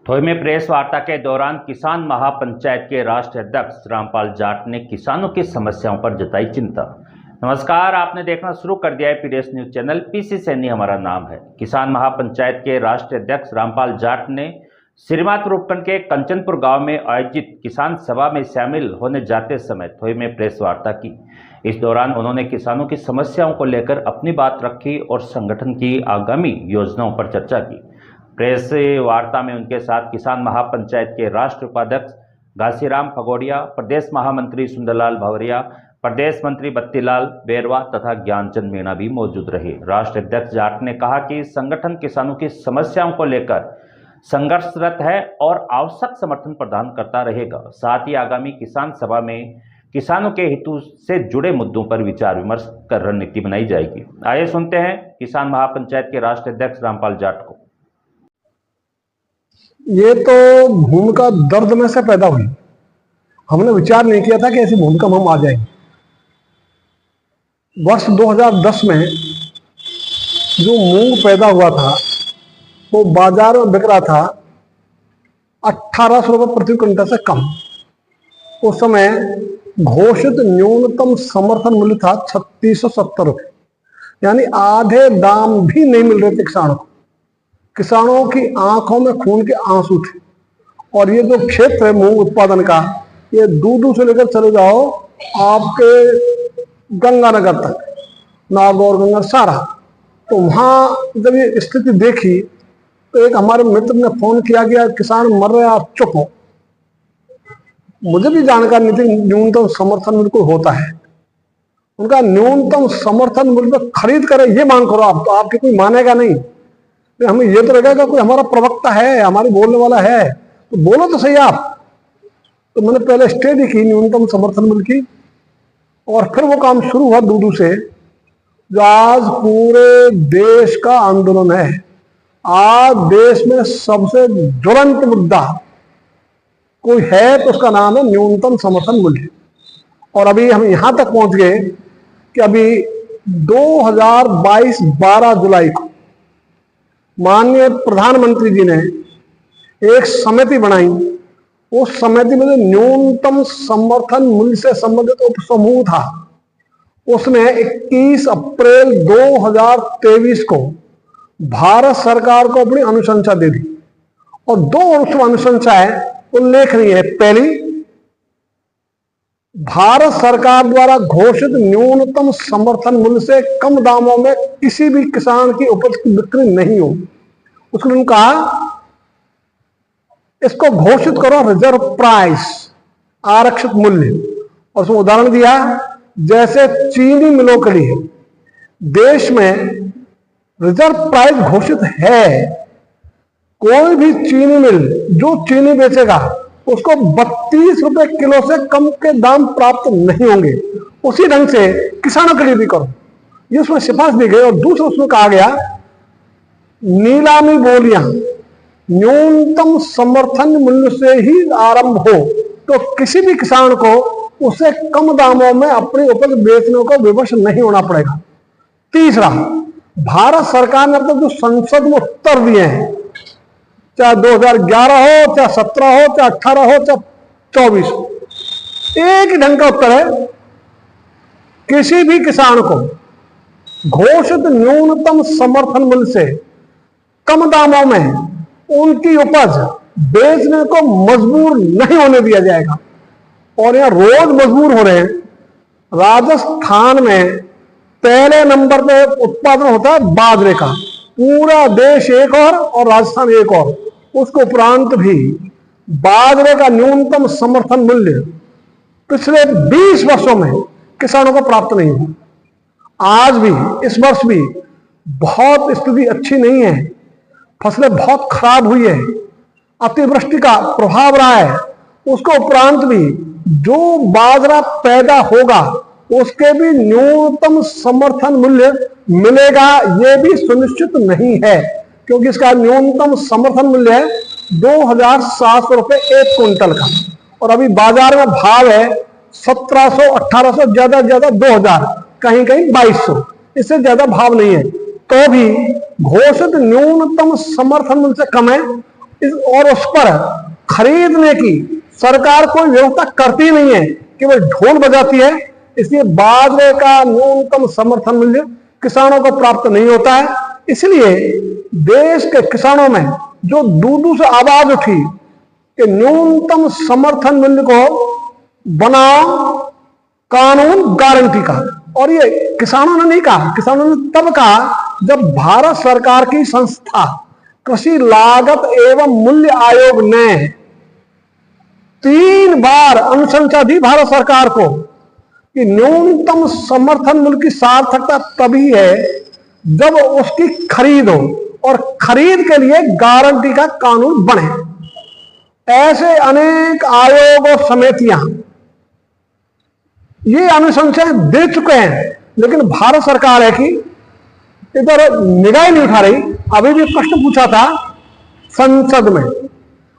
थोई में प्रेस वार्ता के दौरान किसान महापंचायत के राष्ट्रीय अध्यक्ष रामपाल जाट ने किसानों की समस्याओं पर जताई चिंता। नमस्कार, आपने देखना शुरू कर दिया है PDS news channel. PC Saini हमारा नाम है। किसान महापंचायत के राष्ट्रीय अध्यक्ष रामपाल जाट ने श्रीमातपुर उपखंड के कंचनपुर गांव में आयोजित किसान सभा में शामिल होने जाते समय थोई में प्रेस वार्ता की। इस दौरान उन्होंने किसानों की समस्याओं को लेकर अपनी बात रखी और संगठन की आगामी योजनाओं पर चर्चा की। प्रेस वार्ता में उनके साथ किसान महापंचायत के राष्ट्रीय उपाध्यक्ष घासीराम फगोड़िया, प्रदेश महामंत्री सुंदरलाल भवरिया, प्रदेश मंत्री बत्तीलाल बेरवा तथा ज्ञानचंद मीणा भी मौजूद रहे। राष्ट्रीय अध्यक्ष जाट ने कहा कि संगठन किसानों की समस्याओं को लेकर संघर्षरत है और आवश्यक समर्थन प्रदान करता रहेगा। साथ ही आगामी किसान सभा में किसानों के हितों से जुड़े मुद्दों पर विचार विमर्श कर रणनीति बनाई जाएगी। आइए सुनते हैं किसान महापंचायत के राष्ट्रीय अध्यक्ष रामपाल जाट को। ये तो भूमिका दर्द में से पैदा हुई। हमने विचार नहीं किया था कि ऐसी भूमिका में हम आ जाएंगे। वर्ष 2010 में जो मूंग पैदा हुआ था वो बाजार में बिक रहा था 1800 रुपये प्रति क्विंटल से कम। उस समय घोषित न्यूनतम समर्थन मूल्य था 3670 रुपये, यानी आधे दाम भी नहीं मिल रहे थे किसानों को। किसानों की आंखों में खून के आंसू थे। और ये जो क्षेत्र है मूंग उत्पादन का, ये दूर से लेकर चले जाओ आपके गंगानगर तक, नागौर गंगा सारा। तो वहां जब ये स्थिति देखी तो एक हमारे मित्र ने फोन किया कि किसान मर रहे, आप चुप हो। मुझे भी जानकारी नहीं थी न्यूनतम समर्थन मूल्य को होता है। उनका न्यूनतम समर्थन मूल्य पर खरीद करे ये मांग करो आप, तो आपके कोई मानेगा नहीं। हमें ये तो लगेगा कोई हमारा प्रवक्ता है, हमारे बोलने वाला है, तो बोलो तो सही आप। तो मैंने पहले स्टडी की न्यूनतम समर्थन मूल्य की, और फिर वो काम शुरू हुआ दूर से, जो आज पूरे देश का आंदोलन है। आज देश में सबसे ज्वलंत मुद्दा कोई है तो उसका नाम है न्यूनतम समर्थन मूल्य। और अभी हम यहां तक पहुंच गए कि अभी 2022 12 जुलाई को माननीय प्रधानमंत्री जी ने एक समिति बनाई। उस समिति में जो न्यूनतम समर्थन मूल्य से संबंधित उप समूह था, उसने 21 अप्रैल 2023 को भारत सरकार को अपनी अनुशंसा दे दी। और दो उसमें अनुशंसाएं उल्लेखनीय है। पहली, भारत सरकार द्वारा घोषित न्यूनतम समर्थन मूल्य से कम दामों में किसी भी किसान की उपज की बिक्री नहीं हो। उसने कहा इसको घोषित करो रिजर्व प्राइस, आरक्षित मूल्य। और उसमें उदाहरण दिया, जैसे चीनी मिलों के लिए देश में रिजर्व प्राइस घोषित है। कोई भी चीनी मिल जो चीनी बेचेगा उसको 32 रुपए किलो से कम के दाम प्राप्त नहीं होंगे। उसी ढंग से किसानों के लिए भी करो, ये उसमें सिफारिश दी गई। और दूसरा उसमें कहा गया, नीलामी बोलियां न्यूनतम समर्थन मूल्य से ही आरंभ हो, तो किसी भी किसान को उससे कम दामों में अपनी उपज बेचने को विवश नहीं होना पड़ेगा। तीसरा, भारत सरकार ने अब तक जो संसद में उत्तर दिए हैं, चाहे 2011 हो, चाहे 17 हो, चाहे 18 हो, चाहे 24 हो, एक ही ढंग का उत्तर है। किसी भी किसान को घोषित न्यूनतम समर्थन मूल्य से कम दामों में उनकी उपज बेचने को मजबूर नहीं होने दिया जाएगा। और यहां रोज मजबूर हो रहे हैं। राजस्थान में पहले नंबर पे उत्पादन होता है बाजरे का, पूरा देश एक और राजस्थान एक और। उसके उपरांत भी बाजरे का न्यूनतम समर्थन मूल्य पिछले 20 वर्षों में किसानों को प्राप्त नहीं हुआ। आज भी, इस वर्ष भी बहुत स्थिति अच्छी नहीं है। फसलें बहुत खराब हुई है, अतिवृष्टि का प्रभाव रहा है। उसके उपरांत भी जो बाजरा पैदा होगा उसके भी न्यूनतम समर्थन मूल्य मिलेगा, ये भी सुनिश्चित नहीं है, क्योंकि इसका न्यूनतम समर्थन मूल्य है 2700 रुपये एक क्विंटल का। और अभी बाजार में भाव है 1700, 1800, ज्यादा 2000, कहीं 2200, इससे ज्यादा भाव नहीं है। तो भी घोषित न्यूनतम समर्थन मूल्य से कम है और उस पर खरीदने की सरकार कोई व्यवस्था करती नहीं है, केवल ढोल बजाती है। इसलिए बाजरे का न्यूनतम समर्थन मूल्य किसानों को प्राप्त नहीं होता है। इसलिए देश के किसानों में जो दूर दूर से आवाज उठी कि न्यूनतम समर्थन मूल्य को बनाओ कानून गारंटी का, और ये किसानों ने नहीं कहा, किसानों ने तब कहा जब भारत सरकार की संस्था कृषि लागत एवं मूल्य आयोग ने 3 बार अनुशंसा दी भारत सरकार को कि न्यूनतम समर्थन मूल्य की सार्थकता तभी है जब उसकी खरीद हो और खरीद के लिए गारंटी का कानून बने। ऐसे अनेक आयोग और समितियां ये अनुशंसाएं दे चुके हैं, लेकिन भारत सरकार है कि इधर निगाह नहीं उठा रही। अभी भी प्रश्न पूछा था संसद में,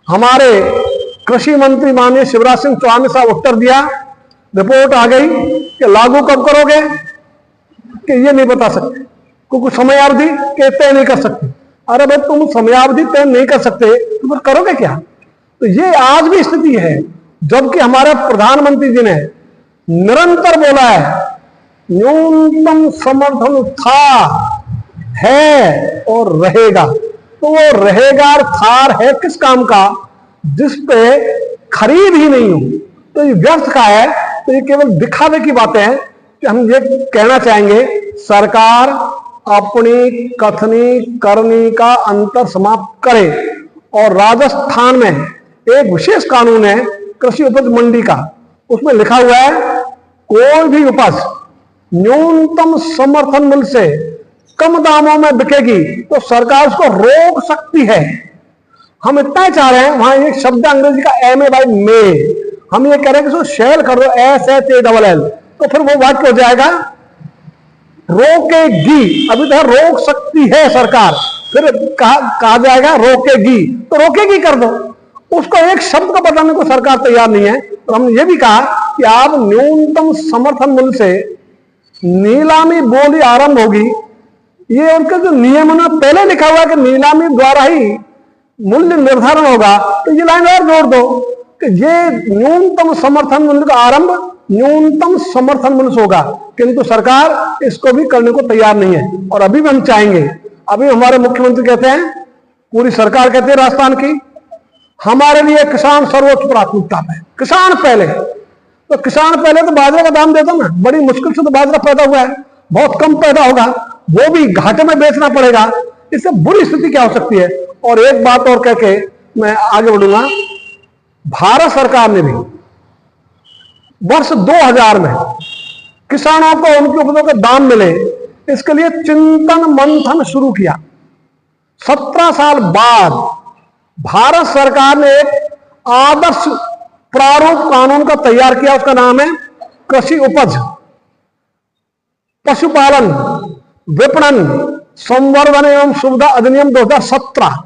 हमारे कृषि मंत्री माननीय शिवराज सिंह चौहान ने साहब उत्तर दिया, रिपोर्ट आ गई कि लागू कब करोगे, कि ये नहीं बता सकते, क्योंकि समयावधि के तय नहीं कर सकते। अरे भाई तुम समयावधि तय नहीं कर सकते तो फिर करोगे क्या? तो ये आज भी स्थिति है, जबकि हमारे प्रधानमंत्री जी ने निरंतर बोला है न्यूनतम समर्थन था, है और रहेगा। तो वो रहेगा और थार है किस काम का, जिस पे खरीद ही नहीं हो, तो ये व्यर्थ का है। तो ये केवल दिखावे की बातें हैं कि हम ये कहना चाहेंगे सरकार अपनी कथनी करनी का अंतर समाप्त करे। और राजस्थान में एक विशेष कानून है कृषि उपज मंडी का, उसमें लिखा हुआ है कोई भी उपज न्यूनतम समर्थन मूल्य से कम दामों में बिकेगी तो सरकार उसको रोक सकती है। हम इतना ही चाह रहे हैं, वहां एक शब्द अंग्रेजी का मे, हम ये कह रहे हैं कि उसको शेल कर दो SHALL, तो फिर वो वाक्य हो जाएगा रोकेगी। अभी तो रोक सकती है सरकार, फिर कहा जाएगा रोकेगी, तो रोकेगी कर दो। उसको एक शब्द को बताने को सरकार तैयार नहीं है। तो हमने ये भी कहा कि आप न्यूनतम समर्थन मूल्य से नीलामी बोली आरंभ होगी, ये उनके जो नियम में पहले लिखा हुआ है कि नीलामी द्वारा ही मूल्य निर्धारण होगा, तो ये लाइन और जोड़ दो कि ये न्यूनतम समर्थन मूल्य का आरंभ न्यूनतम समर्थन मूल्य से होगा, किंतु सरकार इसको भी करने को तैयार नहीं है। और अभी भी हम चाहेंगे, अभी हमारे मुख्यमंत्री कहते हैं, पूरी सरकार कहती है राजस्थान की, हमारे लिए किसान सर्वोच्च प्राथमिकता है, किसान पहले। तो किसान पहले तो बाजरे का दाम देता ना, बड़ी मुश्किल से तो बाजरा पैदा हुआ है, बहुत कम पैदा होगा, वो भी घाटे में बेचना पड़ेगा। इससे बुरी स्थिति क्या हो सकती है? और एक बात और कह के मैं आगे बढ़ूंगा, भारत सरकार ने भी वर्ष 2000 में किसानों को उनकी उपजों के दाम मिले, इसके लिए चिंतन मंथन शुरू किया। 17 साल बाद भारत सरकार ने एक आदर्श प्रारूप कानून का तैयार किया, उसका नाम है कृषि उपज पशुपालन विपणन संवर्धन एवं सुविधा अधिनियम 2017।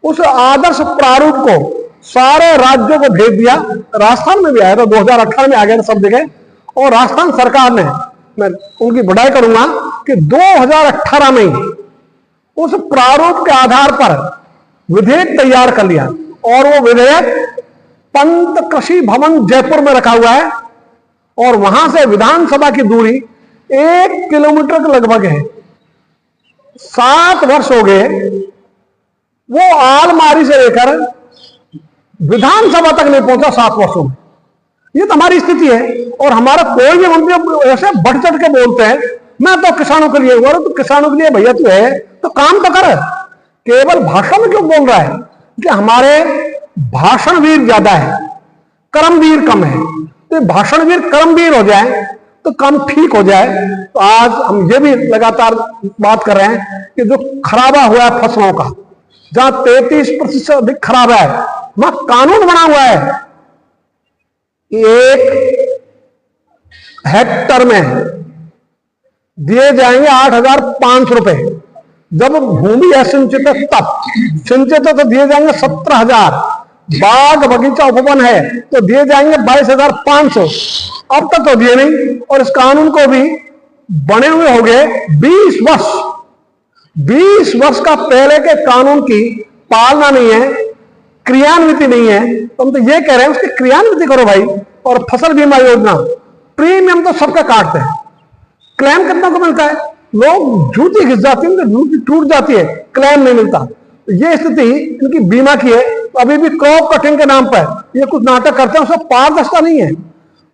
उस आदर्श प्रारूप को सारे राज्यों को भेज दिया, राजस्थान में भी आया था, 2018 में आ गया सब जगह। और राजस्थान सरकार ने, मैं उनकी बड़ाई करूंगा कि 2018 में उस प्रारूप के आधार पर विधेयक तैयार कर लिया, और वो विधेयक पंत कृषि भवन जयपुर में रखा हुआ है, और वहां से विधानसभा की दूरी 1 किलोमीटर के लगभग है। 7 वर्ष हो गए, वो आलमारी से लेकर विधानसभा तक नहीं पहुंचा 7 वर्षों में। ये तो हमारी स्थिति है। और हमारा कोई भी मंत्री ऐसे बढ़ चढ़ के बोलते हैं मैं तो किसानों के लिए हुआ, तो किसानों के लिए भैया तू है तो काम तो कर, केवल भाषण में क्यों बोल रहा है? कि हमारे भाषण वीर ज्यादा है, कर्मवीर कम है। तो भाषण वीर कर्मवीर हो जाए तो काम ठीक हो जाए। तो आज हम ये भी लगातार बात कर रहे हैं कि जो खराबा हुआ है फसलों का, जहां 33% अधिक खराबा है, वहां कानून बना हुआ है 1 हेक्टर में दिए जाएंगे 8,500 रुपए। जब भूमि है सिंचित तब सिंचित तो दिए जाएंगे 17,000। बाग बगीचा उपवन है तो दिए जाएंगे 22,500। अब तक तो दिए नहीं। और इस कानून को भी बने हुए हो गए 20 वर्ष। 20 वर्ष का पहले के कानून की पालना नहीं है। क्रियान्विति नहीं है, तो हम तो ये कह रहे हैं उसकी क्रियान्विति करो भाई। और फसल बीमा योजना प्रीमियम तो सबका काटते हैं, क्लेम कितना को मिलता है? लोग जूती घिस जाती है, जूती टूट जाती है, क्लेम नहीं मिलता। ये स्थिति इनकी बीमा की है। अभी भी क्रॉप कटिंग के नाम पर ये कुछ नाटक करते हैं, उसमें पारदर्शिता नहीं है।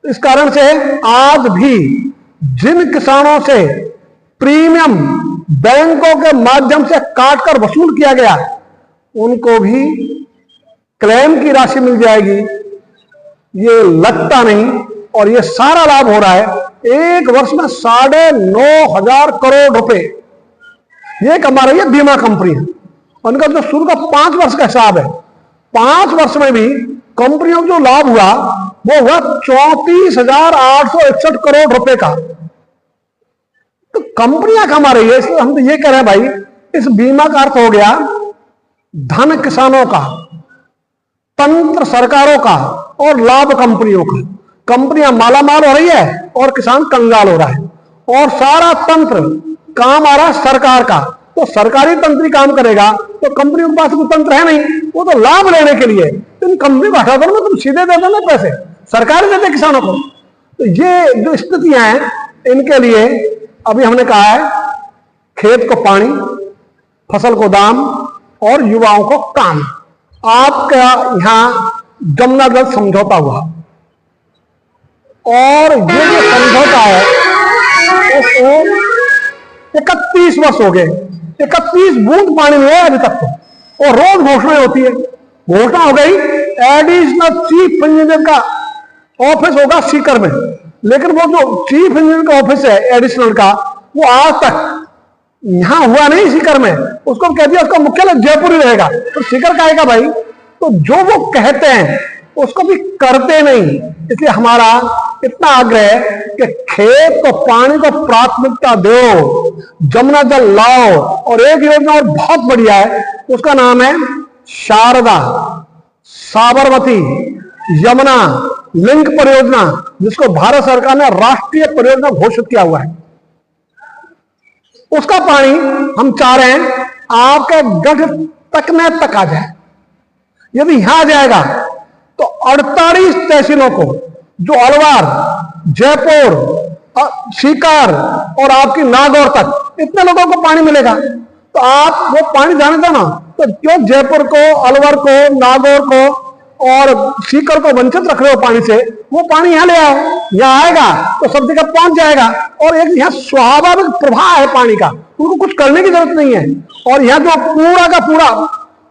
इस कारण से आज भी जिन किसानों से प्रीमियम बैंकों के माध्यम से काटकर वसूल किया गया, उनको भी क्लेम की राशि मिल जाएगी, ये लगता नहीं। और ये सारा लाभ हो रहा है एक वर्ष में 9,500 करोड़ रुपए ये कमा रही है बीमा कंपनी। उनका जो शुरू का 5 वर्ष का हिसाब है, 5 वर्ष में भी कंपनियों को जो लाभ हुआ वो हुआ 34,861 करोड़ रुपए का। तो कंपनियां कमा रही है। इसलिए हम तो ये कह रहे हैं भाई, इस बीमा का अर्थ हो गया धन किसानों का, तंत्र सरकारों का और लाभ कंपनियों का। कंपनियां मालामाल हो रही है और किसान कंगाल हो रहा है, और सारा तंत्र काम आ रहा है सरकार का। तो सरकारी तंत्र ही काम करेगा तो कंपनियों के पास कोई तंत्र है नहीं, वो तो लाभ लेने के लिए। तुम कंपनी को हटा दो ना, तुम सीधे दे दो ना पैसे, सरकार देते किसानों को। तो ये जो स्थितियां हैं, इनके लिए अभी हमने कहा है खेत को पानी, फसल को दाम और युवाओं को काम। आपका यहां जमुना जल समझौता हुआ, और ये जो समझौता है उसको 31 वर्ष हो गए, 31 बूंद पानी में है अभी तक तो। और रोज घोषणाएं होती है। घोषणा हो गई एडिशनल चीफ इंजीनियर का ऑफिस होगा सीकर में, लेकिन वो जो चीफ इंजीनियर का ऑफिस है एडिशनल का, वो आज तक यहां हुआ नहीं सीकर में। उसको कह दिया उसका मुख्यालय जयपुर ही रहेगा, तो सीकर का आएगा भाई। तो जो वो कहते हैं उसको भी करते नहीं। इसलिए हमारा इतना आग्रह है कि खेत को पानी को प्राथमिकता दो, जमुना जल लाओ। और एक योजना और बहुत बढ़िया है, उसका नाम है शारदा साबरमती यमुना लिंक परियोजना, जिसको भारत सरकार ने राष्ट्रीय परियोजना घोषित किया हुआ है। उसका पानी हम चाह रहे हैं आपके गढ़ तकने तक आ जाए। यदि यहां आ जाएगा तो 48 तहसीलों को, जो अलवार, जयपुर, सीकर और आपकी नागौर तक, इतने लोगों को पानी मिलेगा। तो आप वो पानी जाने दो ना, तो क्यों जयपुर को, अलवर को, नागौर को और सीकर को वंचित रख रहे हो पानी से? वो पानी यहां ले आओ, यहां आएगा तो सब जगह पहुंच जाएगा। और एक यहाँ स्वाभाविक प्रवाह है पानी का, उनको कुछ करने की जरूरत नहीं है। और यहाँ जो पूरा का पूरा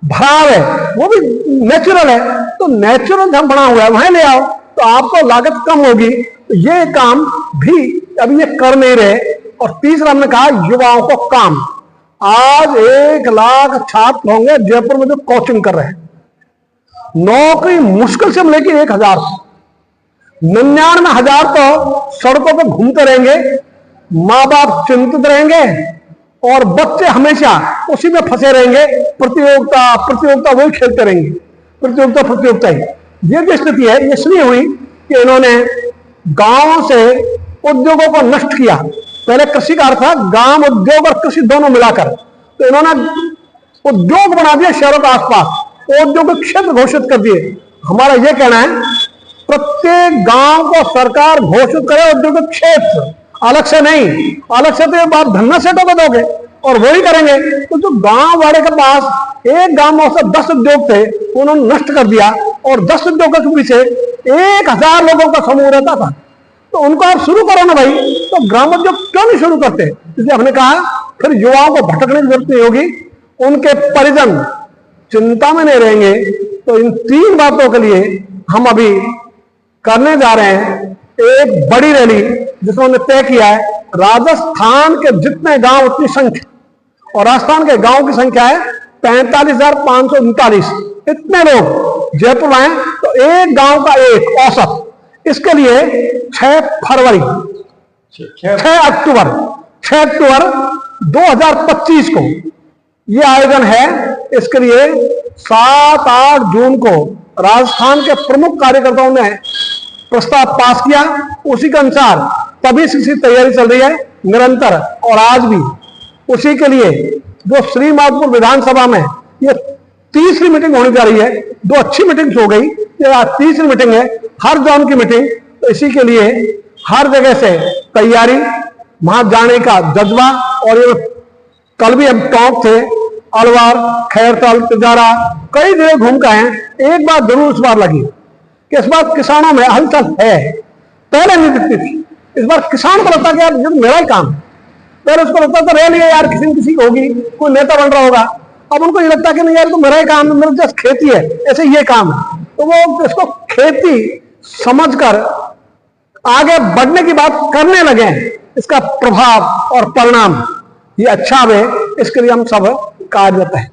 भराव है वो भी नेचुरल है, तो नेचुरल जहां बना हुआ है वहां ले आओ, तो आपको लागत कम होगी। तो ये काम भी अभी ये कर नहीं रहे। और तीसरा हमने कहा युवाओं को काम। आज 1 लाख छात्र होंगे जयपुर में जो कोचिंग कर रहे हैं, नौकरी मुश्किल से मिलेगी 1,000, 99,000 तो सड़कों पर घूमते रहेंगे, माँ बाप चिंतित रहेंगे और बच्चे हमेशा उसी में फंसे रहेंगे। प्रतियोगिता वही खेलते रहेंगे, प्रतियोगिता ही। ये जो स्थिति है ये इसलिए हुई कि इन्होंने गांव से उद्योगों को नष्ट किया। पहले कृषि का अर्थ था गांव, उद्योग और कृषि दोनों मिलाकर, तो इन्होंने उद्योग बना दिया शहरों के आसपास, औद्योगिक क्षेत्र घोषित कर दिए। हमारा यह कहना है प्रत्येक गांव को सरकार घोषित करे औद्योगिक क्षेत्र, अलग से नहीं। अलग से तो ये बात धन्ना सेठों को दोगे और वही करेंगे। तो जो गांव वाले के पास एक गांव में औसत 10 उद्योग थे, उन्होंने नष्ट कर दिया, और 10 उद्योगों के पीछे 1,000 लोगों का समूह रहता था। तो उनको आप शुरू करो ना भाई, तो ग्रामोद्योग क्यों नहीं शुरू करते? इसलिए हमने कहा फिर युवाओं को भटकने की जरूरत नहीं होगी, उनके परिजन चिंता में नहीं रहेंगे। तो इन 3 बातों के लिए हम अभी करने जा रहे हैं एक बड़ी रैली, जिसमें हमने तय किया है राजस्थान के जितने गांव उतनी संख्या, और राजस्थान के गांव की संख्या है 45,539। इतने लोग जयपुर आए तो एक गांव का एक औसत। इसके लिए 6 अक्टूबर 2025 को ये आयोजन है। इसके लिए 7-8 जून को राजस्थान के प्रमुख कार्यकर्ताओं ने प्रस्ताव पास किया। उसी के अनुसार तभी से तैयारी चल रही है निरंतर, और आज भी उसी के लिए जो श्रीमाधपुर विधानसभा में ये तीसरी मीटिंग होने जा रही है। 2 अच्छी मीटिंग्स हो गई, ये आज तीसरी मीटिंग है, हर जोन की मीटिंग। तो इसी के लिए हर जगह से तैयारी, वहां जाने का जज्बा। और ये कल भी हम टॉप थे, अलवार, खैरताल, तिजारा, कई जगह घूम के आए। एक बात जरूर इस बार लगी कि इस बार किसानों में हलचल है, पहले नहीं दिखती थी। इस बार किसान को लगता कि यार ये मेरा ही काम है। पहले उसको लगता था रैली है यार, किसी न किसी की होगी, कोई नेता बन रहा होगा। अब उनको ये लगता है कि नहीं यार तो मेरा ही काम है, मेरा जस्ट खेती है, ऐसे ये काम है। तो वो इसको खेती समझकर आगे बढ़ने की बात करने लगे। इसका प्रभाव और परिणाम ये अच्छा है, इसके लिए हम सब कार्यरत हैं।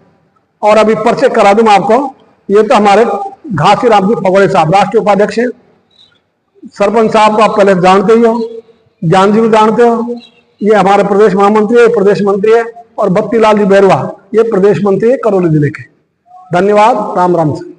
और अभी परिचय करा दूं आपको, ये तो हमारे घासीराम जी फगोड़े साहब राष्ट्रीय उपाध्यक्ष हैं। सरपंच साहब को आप पहले जानते ही हो, ज्ञान जी भी जानते हो। ये हमारे प्रदेश महामंत्री है, प्रदेश मंत्री है। और बत्तीलाल जी बैरवा, ये प्रदेश मंत्री है करौली जिले के। धन्यवाद, राम राम से।